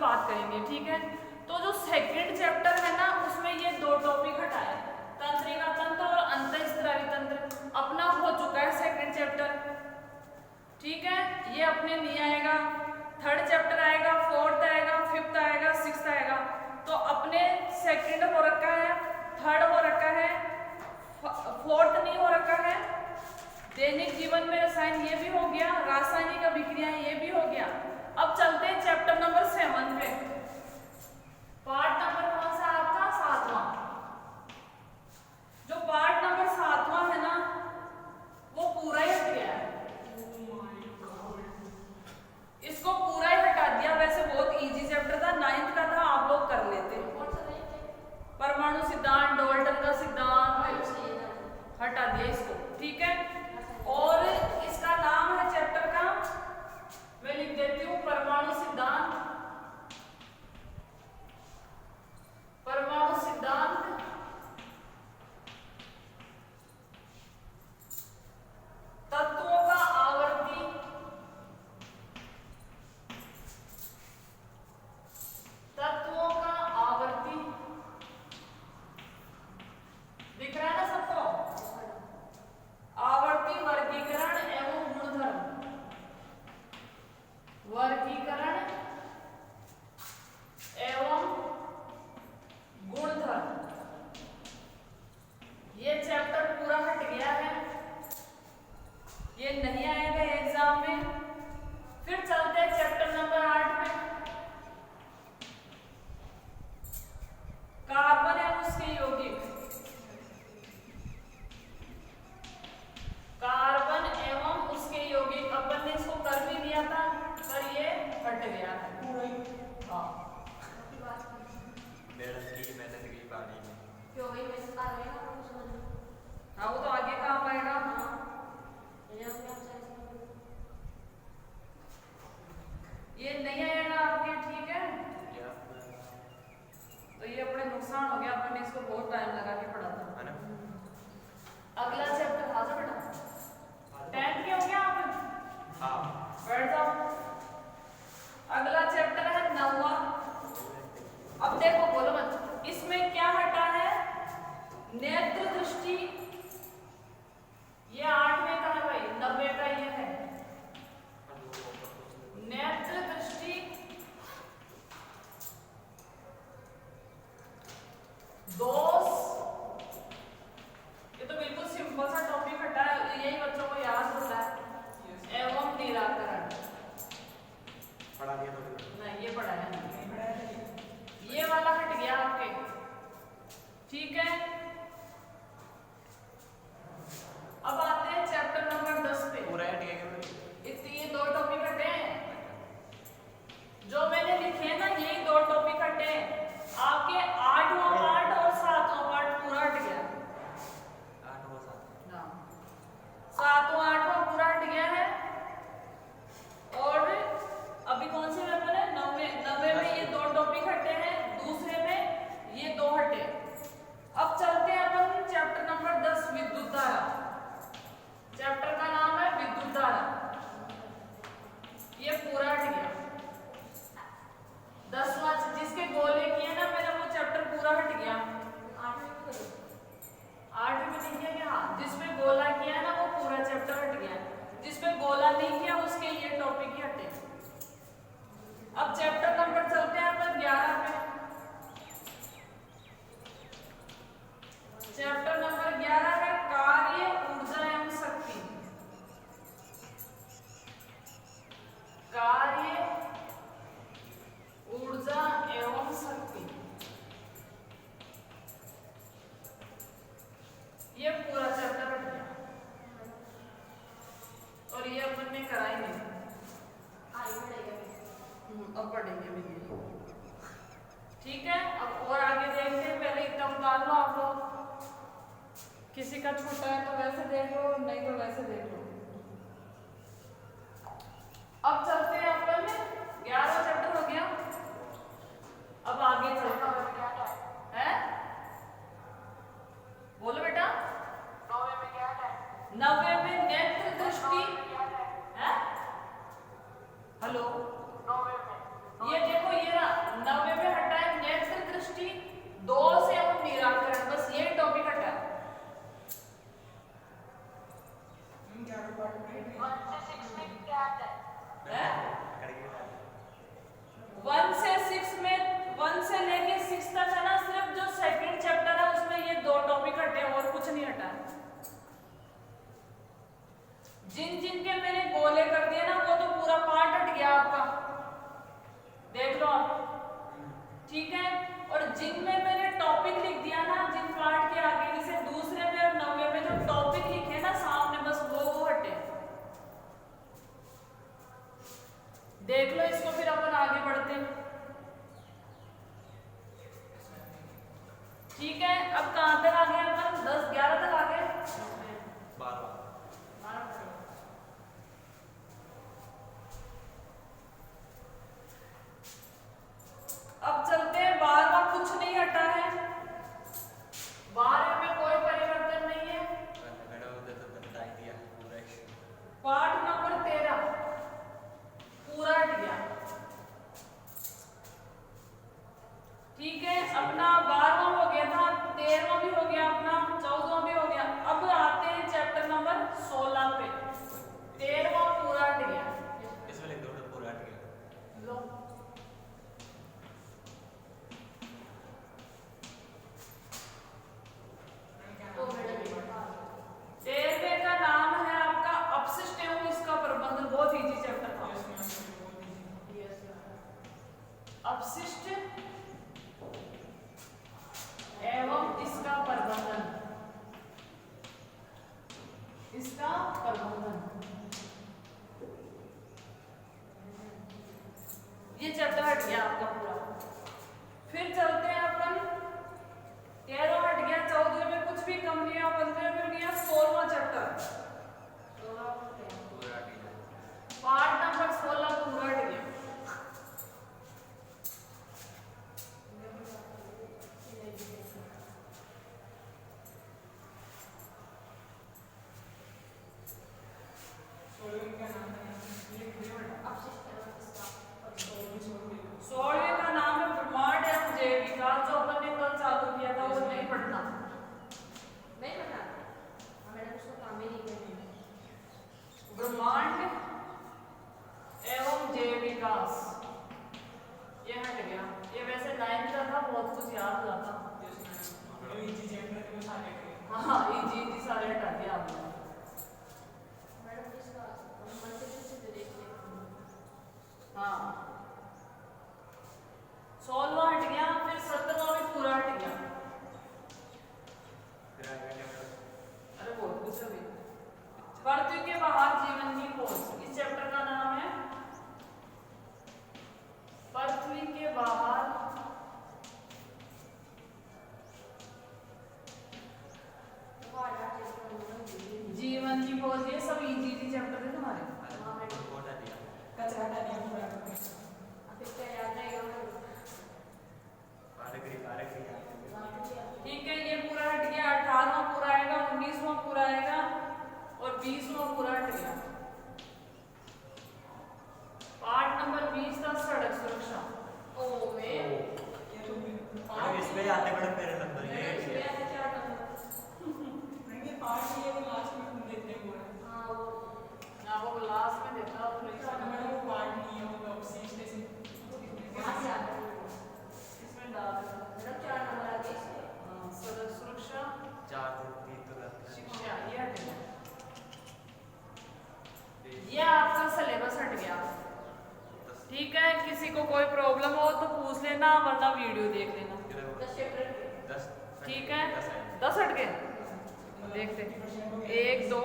बात करेंगे, ठीक है। तो जो सेकंड चैप्टर है ना उसमें ये दो टॉपिक हटाए, तंत्रिका तंत्र और अंतःस्रावी तंत्र अपना हो चुका है सेकंड चैप्टर, ठीक है। ये अपने नहीं आएगा, थर्ड चैप्टर आएगा, फोर्थ आएगा, फिफ्थ आएगा, सिक्स्थ आएगा। तो अपने सेकंड हो रखा है, थर्ड हो रखा है, फोर्थ नहीं हो रखा है। दैनिक जीवन में रसायन ये भी हो गया, रासायनिक अभिक्रियाएं ये भी हो गया। अब चलते हैं चैप्टर नंबर 7 पे। पार्ट नंबर कौन सा आपका? 7वां। जो पार्ट नंबर 7वां है ना वो पूरा ही हट गया है, इसको पूरा ही हटा दिया। वैसे बहुत इजी चैप्टर था, 9th का था, आप लोग कर लेते। परमाणु सिद्धांत, डाल्टन का सिद्धांत, हटा दिया इसको, ठीक है। और इसका नाम है चैप्टर का, मैं लिख देती हूँ, परमाणु सिद्धांत। परमाणु सिद्धांत तत्वों का आवर्ती, तत्वों का आवर्ती, दिख रहा है ना सबको? आवर्ती वर्गीकरण एवं गुणधर्म, वर्गीकरण एवं गुणधर्म, ये चैप्टर पूरा हट गया है, ये नहीं आएगा एग्जाम में। फिर चलते हैं चैप्टर नंबर 8 पे। कार्बन एवं उसके यौगिक, कार्बन एवं उसके यौगिक, अपन ने इसको कर भी दिया था पर ये हट गया है। हाँ मैडम की मेहनत की पानी में क्यों भाई वैसे आ रहे हैं ना कुछ समझ। हाँ वो तो आगे काम आएगा। ये नहीं आएगा आपके, ठीक है। तो ये अपने नुकसान हो गया, अपन ने इसको बहुत टाइम लगा के पढ़ा था, है ना। अगला चैप्टर आ जाओ बेटा, 10th के हो गया आप? हाँ बैठ जाओ। अगला चैप्टर है 9वां। अब देखो बोलो मत, इसमें क्या हटा है? नेत्र दृष्टि, ये 8वें का है भाई, 90 का ये है। नेत्र दृष्टि, दोष, ये तो बिल्कुल सिंपल सा टॉपिक हटा है, यही बच्चों को याद होता है। एवं निराकरण पढ़ा दिया तो नहीं, ये पढ़ा है नहीं, ये वाला हट गया आपके, ठीक है। अब आते हैं चैप्टर नंबर 10 पे। पूरा हट गया क्या? इतने ये दो टॉपिक हटे हैं, जो मैंने लिखे हैं ना यही दो टॉपिक हटे हैं। आपके 8वां पार्ट और 7वां पार्ट पूरा हट गया। 8 और 7 हाँ, 7वां 8वां पूरा हट गया है। और अभी कौन से पेपर है? 9वें में ये दो टॉपिक हटे हैं, दूसरे में ये दो हटे। अब चलते हैं अपन चैप्टर नंबर 10, विद्युत धारा। चैप्टर का नाम है विद्युत धारा, ये पूरा हट गया। 10वां जिसके गोले किए ना मैंने, वो चैप्टर पूरा हट गया। 8वीं में नहीं किया क्या? जिसमें गोला किया ना वो पूरा चैप्टर हट गया, जिसमें गोला नहीं किया उसके ये टॉपिक ही हटे। अब चैप्टर नंबर चलते हैं अपन 11 पे। चैप्टर नंबर 11 है कार्य, ऊर्जा एवं शक्ति। कार्य, ऊर्जा एवं शक्ति, ये पूरा चैप्टर हट गया और ये अपन ने करा ही नहीं। अब पढ़ेंगे भी नहीं, ठीक है। अब और आगे देखते हैं, पहले इतना उतार लो आप लोग, किसी का छोटा है तो वैसे देख लो, नहीं तो वैसे देख लो। अब चलते हैं अपन, 11वां चैप्टर हो गया। अब आगे चलते हैं, बोलो बेटा। 9वें में नेत्र दृष्टि है। हेलो, ये देखो ये रहा ठीक है, अब कहाँ तक आ गए अपन? 10 11 तक आ गए। 12 अब चलते हैं 12वां। कुछ नहीं हटा है, 12वें में कोई परिवर्तन नहीं है। मैडम उधर तो बता ही दिया पूरा पाठ नंबर 13 पूरा हट गया। ठीक है, अपना 12वां हो गया था, 13वां भी हो गया, अपना 14वां भी हो गया। अब आते हैं चैप्टर नंबर 16 पे। 13वां पूरा हट गया। इसमें लिख दो पूरा हट गया। लो, तो मैडम 13वें का नाम है आपका अपशिष्ट एवं इसका प्रबंधन। बहुत इजी चैप्टर था। अपशिष्ट एवं इसका प्रबंधन, इसका प्रबंधन, ये चैप्टर हट गया आपका पूरा। फिर चलते हैं अपन, 13 हट गया, 14 में कुछ भी कम नहीं है, 15 में गया 16वां चैप्टर। पूरा हट गया। पार्ट नंबर 16 पूरा हट गया। सोलहवें का नाम है ब्रह्मांड एवं जैव विकास, जो अपन ने कल चालू किया था, वो नहीं पढ़ना। नहीं पता मैडम, उसको काम ही नहीं करना। ब्रह्मांड एवं जैव विकास ये हट गया। ये वैसे 9th का था, बहुत कुछ याद हुआ था। हाँ, इजी सारे हटा दिया आपने। मैडम इसका मंत्र से देखिए। हाँ, 16वां हट गया, फिर 17वां भी पूरा हट गया। फिर आगे क्या मैडम? अरे बहुत कुछ अभी। पृथ्वी के बाहर जीवन की खोज, इस चैप्टर का नाम है पृथ्वी के बाहर जीवन की खोज। ये सब इजी चैप्टर है तुम्हारे। हाँ मैडम, कौन हटा दिया? कचरा हटा दिया पूरा। अब इसका याद रहेगा मैडम। ठीक है, ये पूरा हट गया। 18वां पूरा आएगा, 19वां पूरा आएगा और 20वां पूरा हट गया। पार्ट नंबर 20 था सड़क सुरक्षा। ओ में मैडम इसमें आते मैडम मेरे नंबर ये इसमें ऐसे 4 नंबर। हाँ, वो लास्ट में देता हूँ। यहाँ से आता है इसमें डाल देता हूँ। मैडम 4 नंबर आ गए इसके। सड़क सुरक्षा 4 3 तो रहता है। शिक्षा, ये हट गया। ये आपका सिलेबस हट गया। ठीक है, किसी को कोई प्रॉब्लम हो तो पूछ लेना, वरना वीडियो देख लेना। 10 चैप्टर के। 10 ठीक है, 10 हट गए। देखते 1 2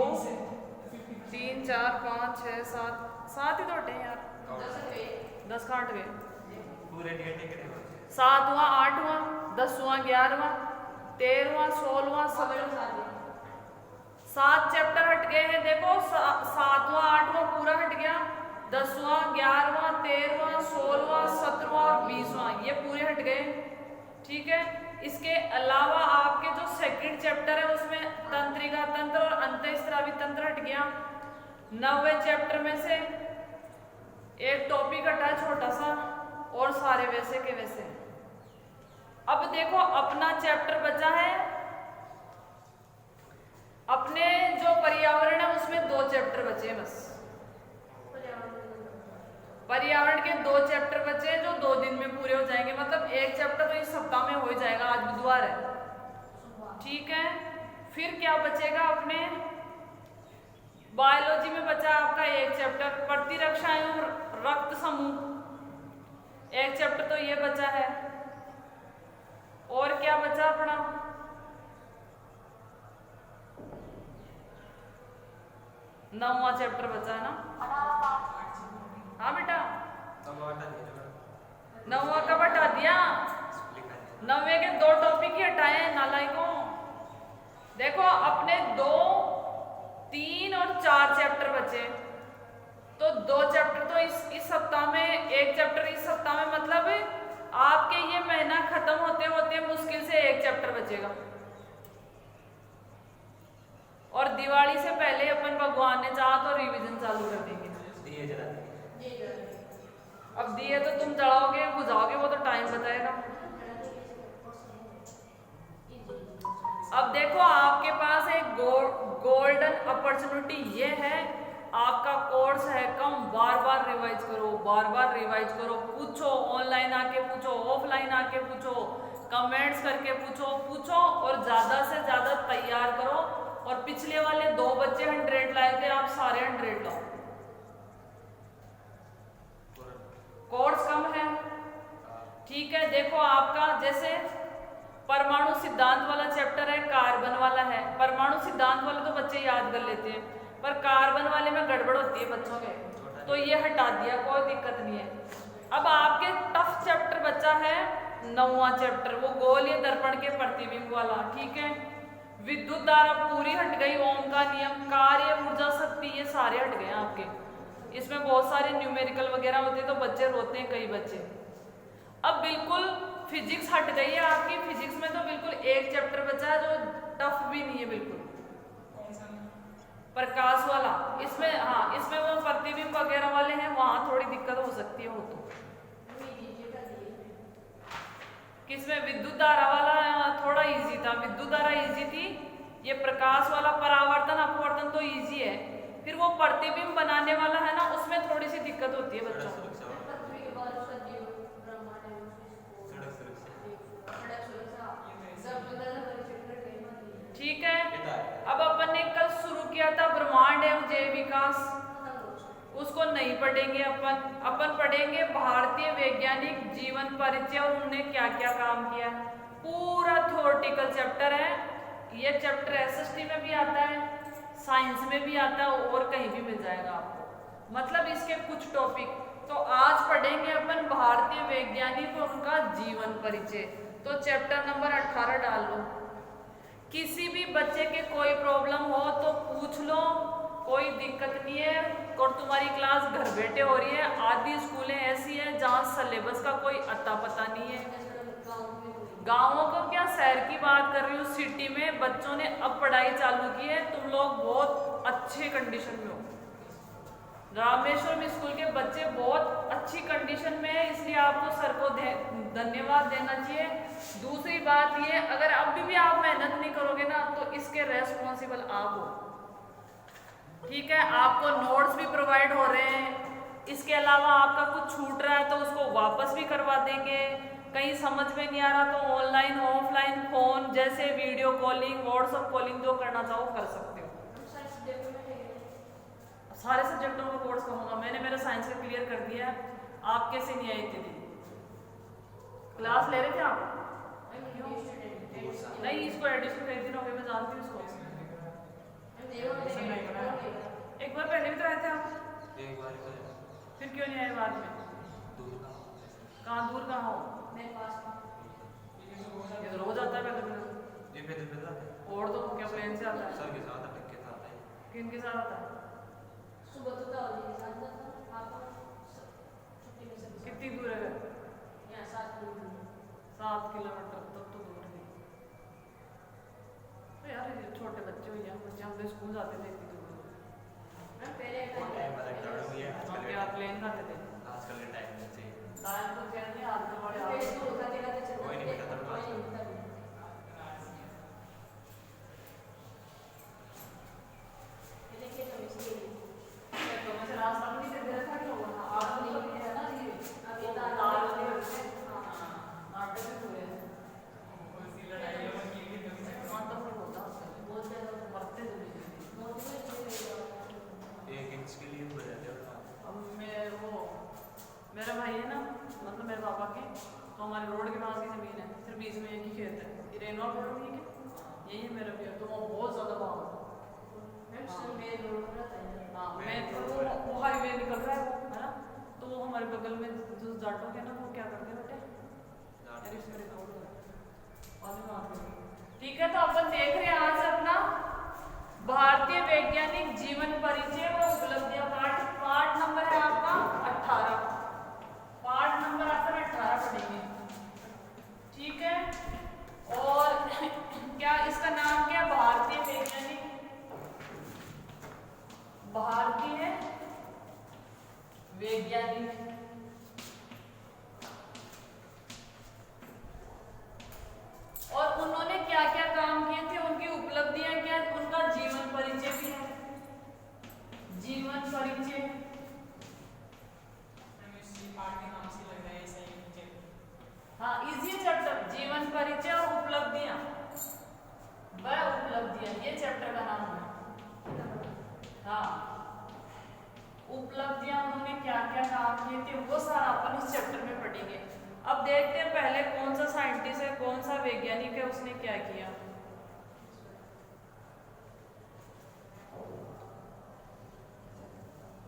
3 4 5 6 7 7 ही तो हटे हैं यार। 10 पे 10 का हट गए। पूरे डेट कितने बचे? 7वां 8वां 10वां 11वां 13वां 16वां 17वां 7 चैप्टर हट गए हैं। देखो 7वां 8वां पूरा हट गया, 10वां 11वां 13वां 16वां 17वां और 20वां ये पूरे हट गए। ठीक है, इसके अलावा आपके जो सेकंड चैप्टर है उसमें तंत्रिका तंत्र और अंतःस्रावी तंत्र हट गया। 9वें चैप्टर में से एक टॉपिक हटा छोटा सा और सारे वैसे के वैसे। अब देखो अपना चैप्टर बचा है, अपने जो पर्यावरण है उसमें 2 चैप्टर बचे हैं बस। पर्यावरण के 2 चैप्टर बचे हैं जो 2 दिन में पूरे हो जाएंगे। मतलब एक चैप्टर तो इस सप्ताह में हो ही जाएगा, आज बुधवार है। ठीक है, फिर क्या बचेगा अपने बायोलॉजी में बचा आपका एक चैप्टर प्रतिरक्षा एवं रक्त समूह, एक चैप्टर तो ये बचा है। और क्या बचा अपना? नौवां चैप्टर बचा है ना? हाँ बेटा, अब हटा दिया मैडम। 9वां कब हटा दिया? 9वें के 2 टॉपिक ही हटाए हैं नालायकों। देखो अपने 2, 3 और 4 चैप्टर बचे, तो 2 चैप्टर तो इस सप्ताह में, 1 चैप्टर इस सप्ताह में, मतलब आपके ये महीना खत्म होते होते मुश्किल से 1 चैप्टर बचेगा। और दिवाली से पहले अपन भगवान ने चाहा तो रिवीजन चालू कर देंगे। दिए जला देंगे। अब दिए तो तुम जलाओगे बुझाओगे, वो तो टाइम बताएगा। अब देखो आपके पास एक गोल्डन अपॉर्चुनिटी ये है, आपका कोर्स है कम, बार बार रिवाइज करो, बार बार रिवाइज करो, पूछो, ऑनलाइन आके पूछो, ऑफलाइन आके पूछो, कमेंट्स करके पूछो और ज्यादा से ज्यादा तैयार करो। और पिछले वाले 2 बच्चे 100 लाए थे, आप सारे 100 लाओ। कोर्स कम है, ठीक है। देखो आपका जैसे परमाणु सिद्धांत वाला चैप्टर है, कार्बन वाला है। परमाणु सिद्धांत वाले तो बच्चे याद कर लेते हैं, पर कार्बन वाले में गड़बड़ होती है बच्चों के, तो ये हटा दिया, कोई दिक्कत नहीं है। अब आपके टफ चैप्टर बचा है 9वां चैप्टर, वो गोलीय दर्पण के प्रतिबिंब वाला, ठीक है। विद्युत धारा पूरी हट गई, ओम का नियम, कार्य, ऊर्जा, शक्ति, ये सारे हट गए आपके। इसमें बहुत सारे न्यूमेरिकल वगैरह होते हैं तो बच्चे रोते हैं कई बच्चे। अब बिल्कुल फिजिक्स हट गई है आपकी। फिजिक्स में तो बिल्कुल 1 चैप्टर बचा है जो टफ भी नहीं है बिल्कुल, प्रकाश वाला। इसमें हाँ, इसमें वो प्रतिबिंब वगैरह वाले हैं, वहां थोड़ी दिक्कत हो सकती है। वो तो किसमें, विद्युत धारा वाला थोड़ा इजी था, विद्युत धारा इजी थी। ये प्रकाश वाला परावर्तन अपवर्तन तो इजी है, फिर वो प्रतिबिंब बनाने वाला है ना, उसमें थोड़ी सी दिक्कत होती है बच्चों को। ठीक है। अब अपन ने कल शुरू किया था ब्रह्मांड एवं जैव विकास, उसको नहीं पढ़ेंगे अपन पढ़ेंगे भारतीय वैज्ञानिक जीवन परिचय और उन्होंने क्या क्या काम किया। पूरा थ्योरेटिकल चैप्टर है ये। चैप्टर एसएसटी में भी आता है, साइंस में भी आता है और कहीं भी मिल जाएगा आपको, मतलब इसके कुछ टॉपिक। तो आज पढ़ेंगे अपन भारतीय वैज्ञानिक और उनका जीवन परिचय। तो चैप्टर नंबर 18 डाल लो। किसी भी बच्चे के कोई प्रॉब्लम हो तो पूछ लो, कोई दिक्कत नहीं है। और तुम्हारी क्लास घर बैठे हो रही है, आधी स्कूलें ऐसी हैं जहाँ सिलेबस का कोई अता पता नहीं है। गाँवों को क्या, शहर की बात कर रही हूँ, सिटी में बच्चों ने अब पढ़ाई चालू की है। तुम लोग बहुत अच्छे कंडीशन में हो। रामेश्वरम स्कूल के बच्चे बहुत अच्छी कंडीशन में है, इसलिए आपको सर को धन्यवाद देना चाहिए। दूसरी बात ये, अगर अभी भी आप मेहनत नहीं करोगे ना तो इसके रेस्पॉन्सिबल आप हो, ठीक है। आपको नोट्स भी प्रोवाइड हो रहे हैं, इसके अलावा आपका कुछ छूट रहा है तो उसको वापस भी करवा देंगे। कहीं समझ में नहीं आ रहा तो ऑनलाइन ऑफलाइन फोन जैसे वीडियो कॉलिंग, व्हाट्सएप कॉलिंग जो करना चाहो कर सकते हो। सारे सब्जेक्टों का कोर्स कहूँगा, मैंने मेरा साइंस का क्लियर कर दिया है। आप कैसे नहीं आए थे दिन क्लास ले रहे थे आप? नहीं, इसको एडिशन कई दिन हो गए, मैं जानती हूँ इसको। एक बार पहले भी तो आए थे आप, एक बार फिर क्यों नहीं आए बाद में? कहाँ दूर कहाँ हो? ये तो रोज आता है पहले और तो क्या प्लेन से आता है? सर के साथ अटक के साथ है। किन के साथ आता है? कितनी दूर है? 7 किलोमीटर, तब तो दूर है। तो यार ये छोटे बच्चे हो या बच्चे, हम तो स्कूल जाते थे इतनी दूर। क्या प्लेन खाते थे? आजकल के टाइम में चाहिए। टाइम तो चेंज नहीं, आज तो बड़े कोई नहीं बेटा, तब आज रास्ता नहीं दे रहा था, क्यों होगा? आप नहीं है ना जी, अब ये तार नहीं होते। नाटक भी हुए हैं। नाटक भी होता है, बहुत ज्यादा मरते थे। एक इंच के लिए हो जाते हैं। अब मेरा भाई है ना, मतलब मेरे पापा के, तो हमारे रोड के पास की जमीन है, सिर्फ बीच में एक ही खेत है। ये रेनवा रोड नहीं है, यही है मेरा भी, तो वो बहुत ज्यादा भाव है। हाँ, मैं तो वो हाईवे निकल रहा है वो, है ना, तो वो हमारे बगल में जो जाटों के ना, वो क्या करते हैं बेटे, ठीक है, तो अपन देख रहे हैं आज अपना भारतीय वैज्ञानिक जीवन परिचय व उपलब्धियां पार्ट नंबर है आपका 18। पार्ट नंबर अपन 18 पढ़ेंगे। ठीक है, और क्या इसका नाम क्या है? भारतीय वैज्ञानिक। और उन्होंने क्या क्या काम किए थे, उनकी उपलब्धियां क्या, उनका जीवन परिचय भी है। जीवन परिचय हाँ, इजी चैप्टर जीवन परिचय और उपलब्धियां, वह उपलब्धियां, ये चैप्टर का नाम है। हाँ, उपलब्धियां उन्होंने क्या क्या काम किए थे वो सारा अपन इस चैप्टर में पढ़ेंगे। अब देखते हैं पहले कौन सा साइंटिस्ट है, कौन सा वैज्ञानिक है, उसने क्या किया।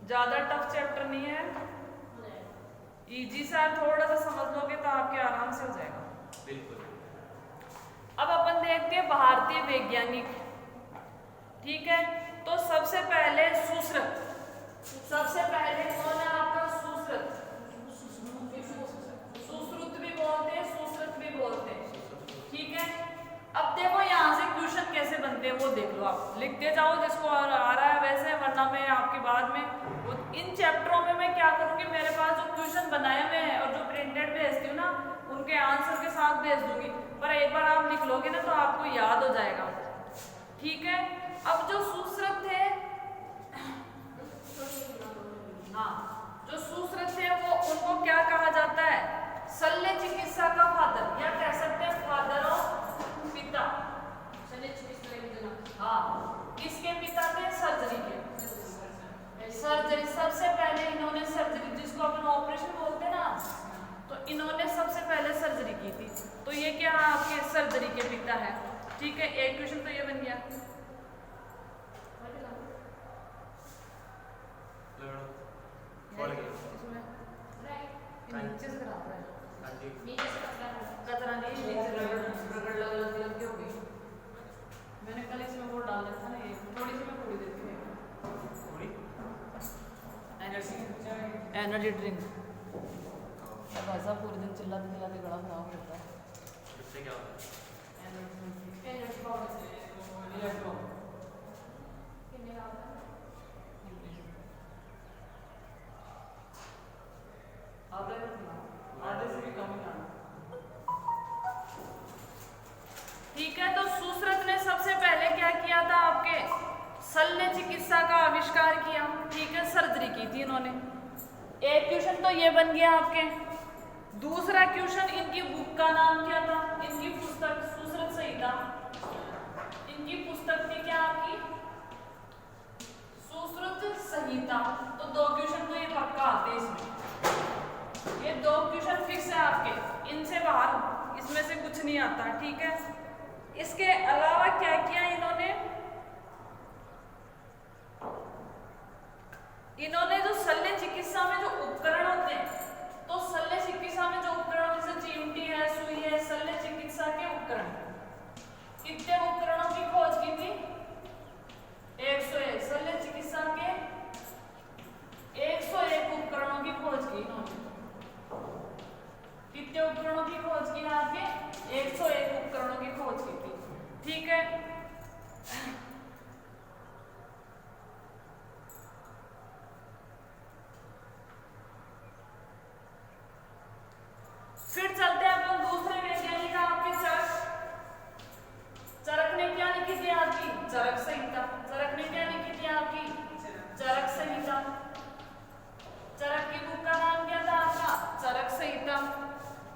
ज्यादा टफ चैप्टर नहीं है, इजी सा, थोड़ा सा समझ लोगे तो आपके आराम से हो जाएगा। बिल्कुल। अब अपन देखते हैं भारतीय वैज्ञानिक। ठीक है, तो सबसे पहले सुश्रुत। सबसे पहले कौन है आपका? सुश्रुत। सुश्रुत भी बोलते हैं, सुश्रुत भी बोलते हैं। ठीक है, अब देखो यहाँ से क्वेश्चन कैसे बनते हैं वो देख लो, आप लिखते जाओ जिसको आ रहा है वैसे, वरना मैं आपके बाद में इन चैप्टरों में मैं क्या करूँगी, मेरे पास जो क्वेश्चन बनाए हुए हैं और जो प्रिंटेड भेजती हूँ ना, उनके आंसर के साथ भेज दूंगी, पर एक बार आप लिख लोगे ना तो आपको याद हो जाएगा। ठीक है, अब जो सुश्रुत थे, हाँ, जो सुश्रुत थे वो, उनको क्या कहा जाता है? शल्य चिकित्सा का फादर, या कह सकते हैं फादर ऑफ पिता। हाँ, किसके पिता थे? सर्जरी के। सर्जरी, सबसे पहले इन्होंने सर्जरी, जिसको अपन ऑपरेशन बोलते हैं ना, तो इन्होंने सबसे पहले सर्जरी की थी। तो ये क्या आपके सर्जरी के पिता है। ठीक है, एक क्वेश्चन तो ये बन गया। नीचे से खराब है, कतरा नहीं, नीचे रगड़ लग के हो गई। मैंने कल इसमें वो डाल दिया था ना, ये थोड़ी सी मैं पूरी देती हूँ, एनर्जी ड्रिंक। अब ऐसा पूरे दिन चिल्लाते चिल्लाते गला खराब हो जाता है। इससे क्या होता है? एनर्जी पाउडर इलेक्ट्रॉन आधे से भी कम ही। ठीक है, तो सुश्रुत ने सबसे पहले क्या किया था? आपके शल्य चिकित्सा का आविष्कार किया। ठीक है, सर्जरी की थी इन्होंने। एक क्वेश्चन तो ये बन गया आपके। दूसरा क्वेश्चन, इनकी बुक का नाम क्या था? इनकी पुस्तक सुश्रुत संहिता, इनकी पुस्तक थी क्या आपकी? सुश्रुत संहिता। तो दो क्वेश्चन तो ये पक्का आते हैं इसमें, ये दो क्वेश्चन फिक्स है आपके, इनसे बाहर इसमें से कुछ नहीं आता। ठीक है, इसके अलावा क्या किया इन्होंने? इन्होंने जो शल्य चिकित्सा में जो उपकरण होते हैं, तो शल्य चिकित्सा में जो उपकरण जैसे चिमटी है, सुई है, शल्य चिकित्सा के उपकरण, कितने उपकरणों की खोज की थी? 101। शल्य चिकित्सा के 101 उपकरणों की खोज की इन्होंने। कितने उपकरणों की खोज की? आपके 101 उपकरणों की खोज की थी। ठीक है, फिर चलते हैं अपन दूसरे वैज्ञानिक आपके चरक। चरक ने क्या लिखी थी आपकी? चरक संहिता। चरक ने क्या लिखी थी आपकी? चरक संहिता। चरक की बुक का नाम क्या था आपका? चरक संहिता।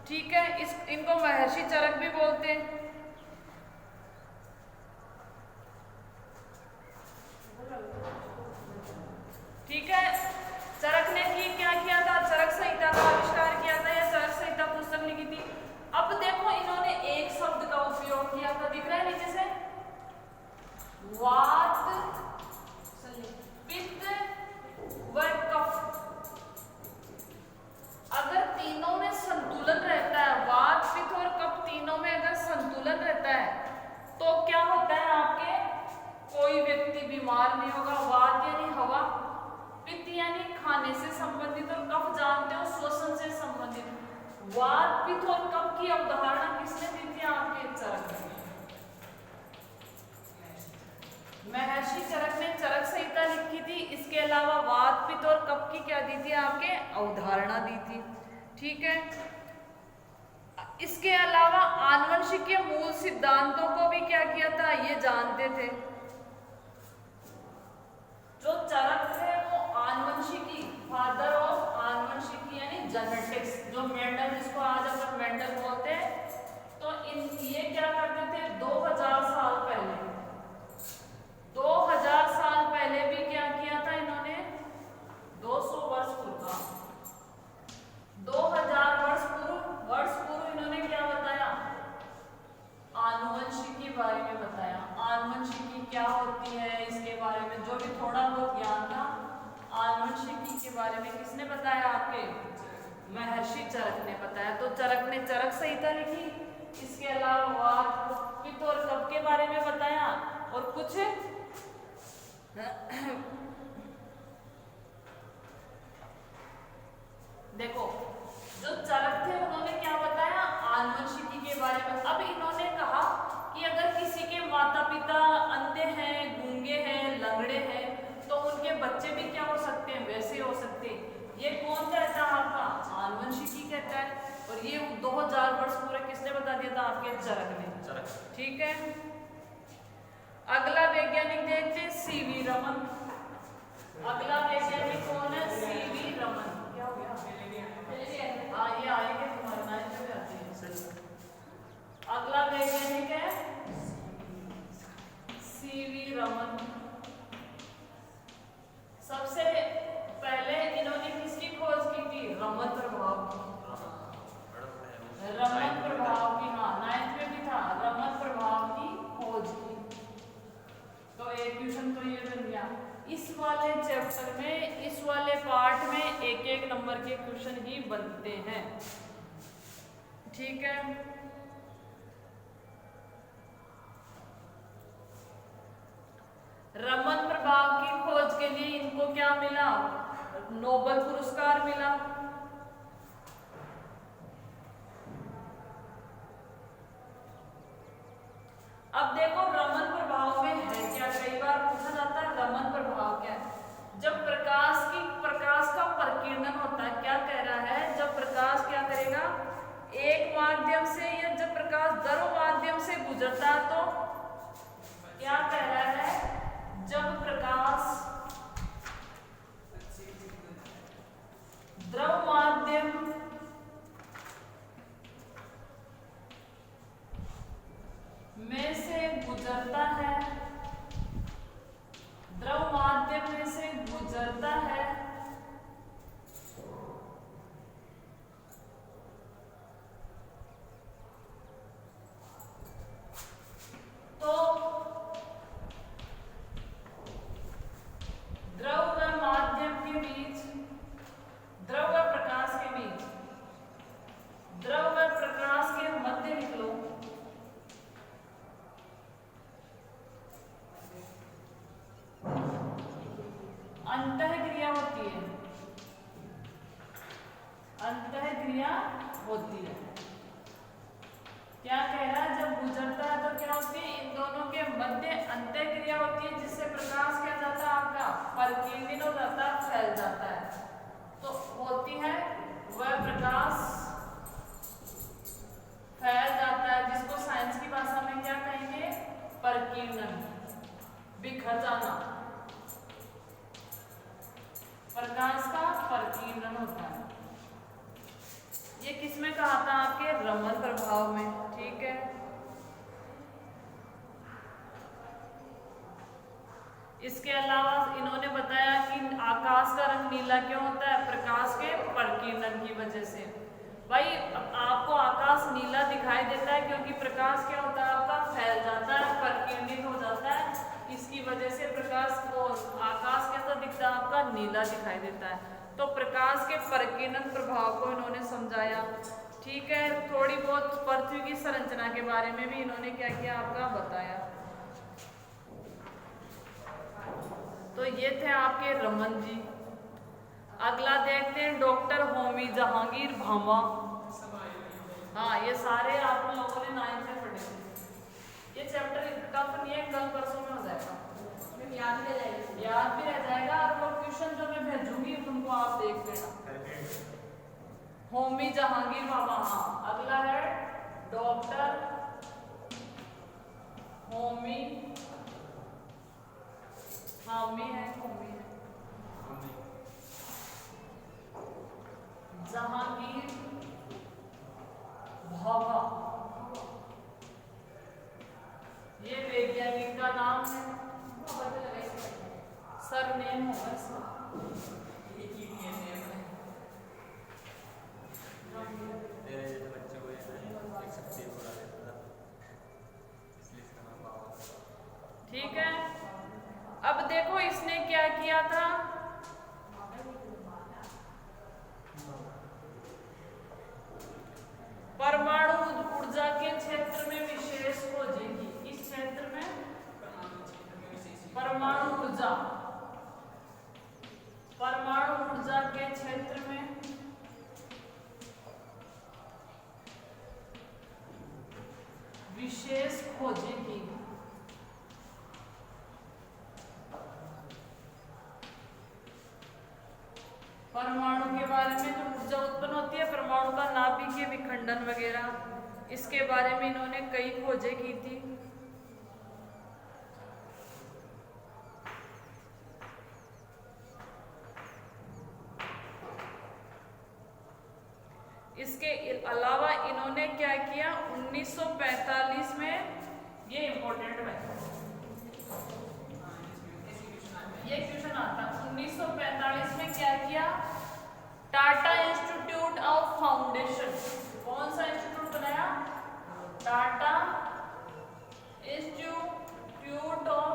ठीक है, इनको महर्षि चरक भी बोलते हैं। ठीक है, चरक ने क्या किया था? चरक संहिता का आविष्कार किया था, या चरक संहिता पुस्तक लिखी थी। अब देखो इन्होंने एक शब्द का उपयोग किया था, दिख रहा है नीचे से? वात, पित्त व कफ। अगर तीनों में संतुलन रहता है, वात, पित्त और कफ तीनों में अगर संतुलन वात पित्त और कफ की अवधारणा किसने दी थी आपके चरक ने? महर्षि चरक ने चरक संहिता लिखी थी। इसके अलावा वात पित्त और कफ की क्या दी थी आपके? अवधारणा दी थी। ठीक है, इसके अलावा आनुवंशिक के मूल सिद्धांतों को भी क्या किया था? ये जानते थे। जो चरक थे वो आनुवंशिकी, फादर ऑफ आनुवंशिकी यानी जेनेटिक्स, जो मेंडल, जिसको आज अपन मेंडल बोलते हैं, तो ये क्या करते थे? 2000 साल पहले, 2000 साल पहले भी क्या किया था इन्होंने? 200 वर्ष पूर्व, 2000 वर्ष पूर्व इन्होंने क्या बताया? आनुवंशिकी के बारे में बताया। आनुवंशिकी क्या होती है इसके बारे में जो भी थोड़ा बहुत ज्ञान था, आनुवंशिकी के बारे में किसने बताया? आपके महर्षि चरक ने बताया। तो चरक ने चरक संहिता लिखी। इसके अलावा वात पित्त और कफ के बारे में बताया और कुछ देखो, जो चरक थे उन्होंने क्या बताया? आनुवंशिकी के बारे में। अब इन्होंने कहा कि अगर किसी के माता पिता अंधे हैं, गूंगे हैं, लंगड़े हैं, तो उनके बच्चे भी क्या हो सकते हैं? वैसे हो सकते हैं। ये कौन कहता है? आपका आनुवंशिकी कहता है। और ये 2000 वर्ष पूरा किसने बता दिया था? आपके चरक ने। ठीक है, अगला वैज्ञानिक देखते हैं, सीवी रमन। अगला वैज्ञानिक कौन है? सीवी रमन। क्या हो गया? हाँ, ये आएंगे तुम्हारे नाइट में आते हैं। अगला वैज्ञानिक है सीवी रमन। सबसे पहले इन्होंने किसकी खोज की थी? रमन प्रभाव की। रमन प्रभाव की, हाँ, 9th में भी था, रमन प्रभाव की खोज की। तो एक क्वेश्चन तो ये बन गया। इस वाले चैप्टर में, इस वाले पार्ट में एक एक नंबर के क्वेश्चन ही बनते हैं। ठीक है, रमन प्रभाव की खोज के लिए इनको क्या मिला? नोबेल पुरस्कार मिला। अब देखो रमन प्रभाव में है क्या? कई बार पूछा जाता है रमन प्रभाव क्या है? जब प्रकाश का प्रकीर्णन होता है, क्या कह रहा है? जब प्रकाश क्या करेगा? एक माध्यम से, या जब प्रकाश द्रव माध्यम से गुजरता है, तो क्या कह रहा है? जब प्रकाश द्रव माध्यम में से गुजरता है, द्रव माध्यम में से गुजरता है, तो द्रव व माध्यम के बीच, द्रव व प्रकाश के बीच, द्रव व प्रकाश के मध्य निकलो, अंतःक्रिया होती है। अंतःक्रिया होती है। क्या कह रहा है? जब गुजरता है तो क्या होती है? इन दोनों के मध्य अंतःक्रिया होती है, जिससे प्रकाश क्या जाता है? आपका परिकीर्णित हो जाता है, फैल जाता है। तो होती है वह प्रकाश फैल जाता है, जिसको साइंस की भाषा में क्या कहेंगे? परिकीर्णन, बिखर जाना। प्रकाश का परिकीर्णन होता है। ये किसमें कहा था? आपके रमन प्रभाव में। ठीक है, इसके अलावा इन्होंने बताया कि आकाश का रंग नीला क्यों होता है? प्रकाश के परिकीर्णन की वजह से। भाई आपको आकाश नीला दिखाई देता है क्योंकि प्रकाश क्या होता है? आपका फैल जाता है, परिकीर्णित हो जाता है। इसकी वजह से प्रकाश को, आकाश कैसा दिखता है? आपका नीला दिखाई देता है। तो प्रकाश के परिकीर्णन प्रभाव को इन्होंने समझाया। ठीक है, थोड़ी बहुत पृथ्वी की संरचना के बारे में भी इन्होंने क्या किया? आपका बताया। तो ये थे आपके रमन जी। अगला देखते हैं डॉक्टर होमी जहांगीर भाभा। हाँ, ये सारे आप लोगों ने 9th में पढ़े थे। ये चैप्टर टफ नहीं है, कल परसों में हो जाएगा, मैम याद भी रह जाएगी। याद भी रह जाएगा। और वो क्वेश्चन जो मैं भेजूंगी उनको आप देख लेना। होमी जहांगीर बाबा। हाँ, अगला है डॉक्टर होमी, होमी है, होमी है जहांगीर भाभा। ये वैज्ञानिक का नाम है, सरनेम होगा इसका। मेरे जैसे बच्चे को एक शक्ति बुला देता था, इसलिए इसका नाम बाबा। ठीक है, अब देखो इसने क्या किया था। परमाणु ऊर्जा के क्षेत्र में विशेष खोजेगी। इस क्षेत्र में परमाणु ऊर्जा, परमाणु ऊर्जा के क्षेत्र में विशेष खोजेगी। परमाणु के बारे में जो ऊर्जा उत्पन्न होती है, परमाणु का नाभिकीय विखंडन वगैरह, इसके बारे में इन्होंने कई खोजें की थी। इसके अलावा इन्होंने क्या किया, 1945 में, ये इंपॉर्टेंट है, ये क्वेश्चन आता है, 1945 में क्या किया, टाटा इंस्टीट्यूट ऑफ फाउंडेशन। कौन सा इंस्टीट्यूट बनाया, Tata institute of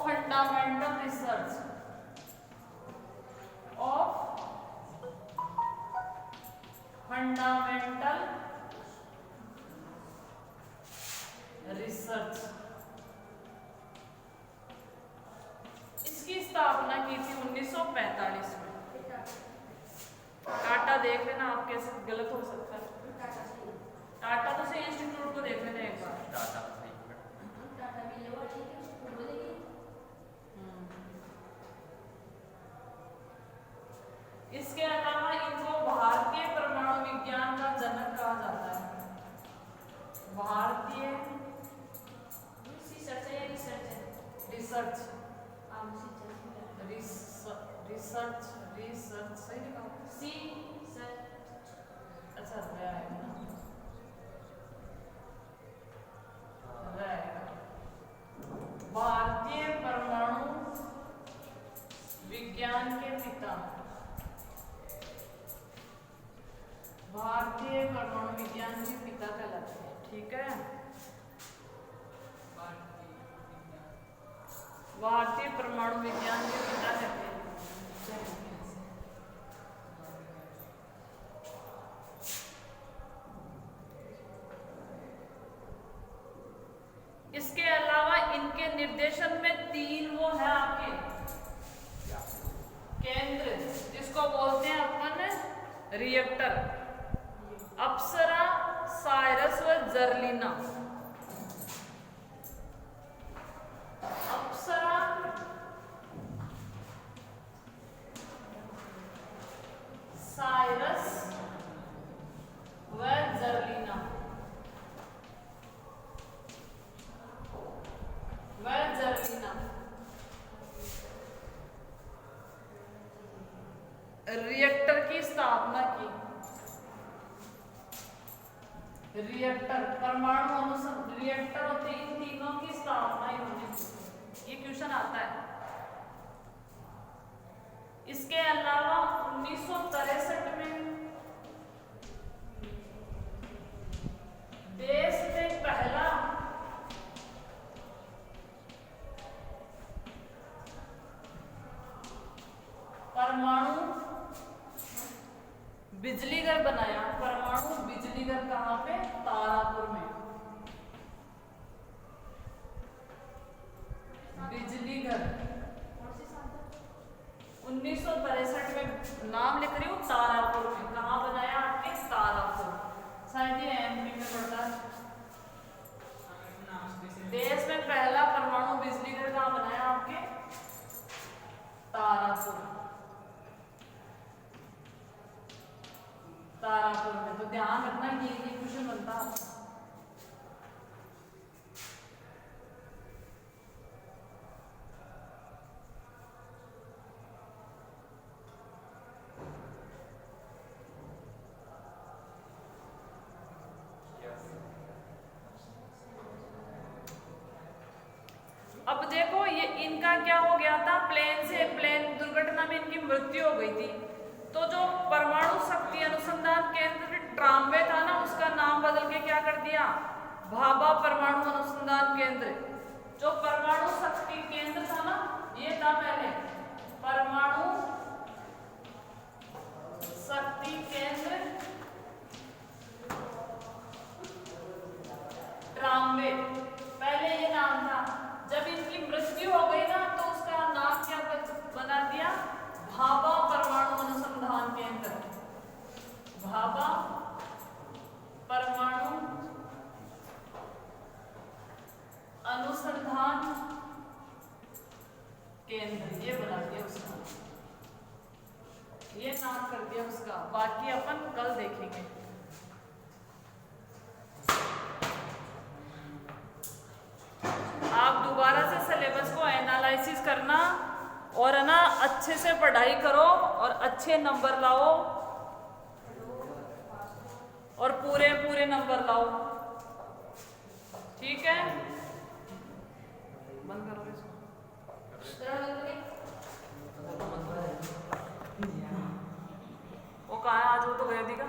fundamental research of fundamental research, इसकी स्थापना की थी 1945 में। टाटा देख लेना, आप कैसे गलत हो सकता है, टाटा तो सही इंस्टीट्यूट को देख लेना एक बार। टाटा सही पकड़। इसके अलावा इनको भारतीय परमाणु विज्ञान का जनक कहा जाता है। भारतीय रिसर्च रिसर्च रिसर्च सही लिखा, सी अच्छा रहेगा ना, रहेगा। भारतीय परमाणु विज्ञान के पिता, भारतीय परमाणु विज्ञान के पिता कहलाते हैं। ठीक है, भारतीय परमाणु विज्ञान के पिता कहते हैं। इसके अलावा इनके निर्देशन में 3 वो है आपके केंद्र, जिसको बोलते हैं अपन रिएक्टर, अप्सरा, साइरस व जर्लिना। अप्सरा, साइरस व जर्लिना, रिएक्टर की स्थापना की। रिएक्टर, परमाणु अनुसंधान रिएक्टर होते हैं, इन तीनों की स्थापना इन्होंने की। ये क्वेश्चन आता है। इसके अलावा 1963 में देश में पहला परमाणु बिजली घर बनाया। परमाणु बिजली घर कहाँ पे, तारापुर में। एमई में पढ़ता है। देश में पहला परमाणु बिजली घर कहाँ बनाया आपके? तारापुर में। तो ध्यान रखना ये क्वेश्चन बनता है आपका। अब देखो ये इनका क्या हो गया था, प्लेन दुर्घटना में इनकी मृत्यु हो गई थी। तो जो परमाणु शक्ति अनुसंधान केंद्र ट्राम्बे था ना, उसका नाम बदल के क्या कर दिया? भाभा परमाणु अनुसंधान केंद्र। जो परमाणु शक्ति केंद्र था ना, ये था पहले परमाणु शक्ति केंद्र ट्राम्बे, पहले ये नाम था। जब इनकी मृत्यु हो गई ना, तो उसका नाम क्या बना दिया? भाभा परमाणु अनुसंधान केंद्र। भाभा परमाणु अनुसंधान केंद्र, ये बना दिया उसका, ये नाम कर दिया उसका। बाकी अपन कल देखेंगे। आप दोबारा से सिलेबस को एनालिसिस करना और है ना अच्छे से पढ़ाई करो और अच्छे नंबर लाओ और पूरे नंबर लाओ, ठीक है? बंद करोगे इसको? वो कहाँ है आज? वो तो गया थी का।